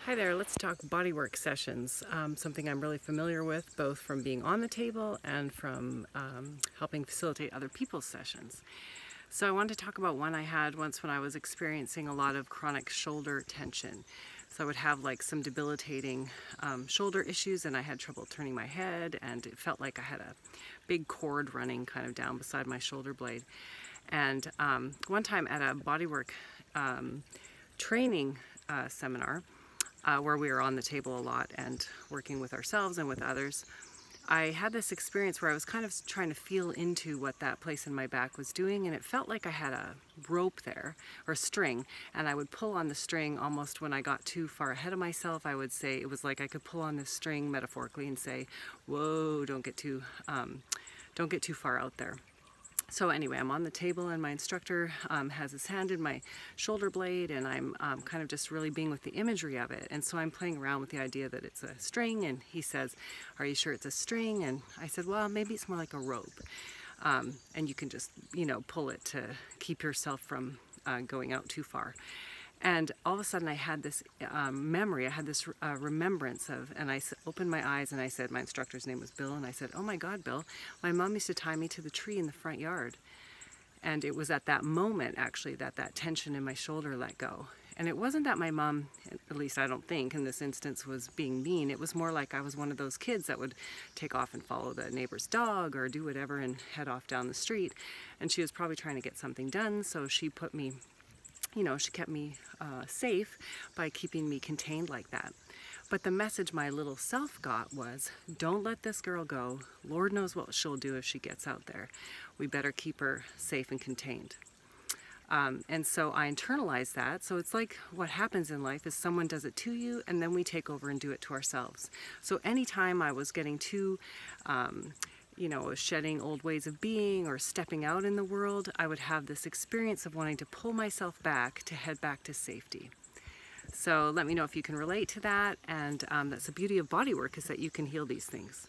Hi there, let's talk bodywork sessions, something I'm really familiar with both from being on the table and from helping facilitate other people's sessions. So I wanted to talk about one I had once when I was experiencing a lot of chronic shoulder tension. So I would have like some debilitating shoulder issues, and I had trouble turning my head, and it felt like I had a big cord running kind of down beside my shoulder blade. And one time at a bodywork training seminar, where we were on the table a lot and working with ourselves and with others, I had this experience where I was kind of trying to feel into what that place in my back was doing, and it felt like I had a rope there, or string, and I would pull on the string almost when I got too far ahead of myself. I would say it was like I could pull on this string metaphorically and say, whoa, don't get too far out there. So anyway, I'm on the table and my instructor has his hand in my shoulder blade, and I'm kind of just really being with the imagery of it. And so I'm playing around with the idea that it's a string, and he says, "Are you sure it's a string?" And I said, "Well, maybe it's more like a rope. And you can just, pull it to keep yourself from going out too far." And all of a sudden I had this memory, I had this remembrance of, and I opened my eyes and I said, my instructor's name was Bill, and I said, "Oh my God, Bill, my mom used to tie me to the tree in the front yard." And it was at that moment, actually, that tension in my shoulder let go. And it wasn't that my mom, at least I don't think in this instance, was being mean. It was more like I was one of those kids that would take off and follow the neighbor's dog or do whatever and head off down the street. And she was probably trying to get something done, so she put me, she kept me safe by keeping me contained like that. But the message my little self got was, don't let this girl go. Lord knows what she'll do if she gets out there. We better keep her safe and contained. And so I internalized that. So it's like what happens in life is someone does it to you, and then we take over and do it to ourselves. So anytime I was getting too shedding old ways of being or stepping out in the world, I would have this experience of wanting to pull myself back to head back to safety. So let me know if you can relate to that, and that's the beauty of bodywork, is that you can heal these things.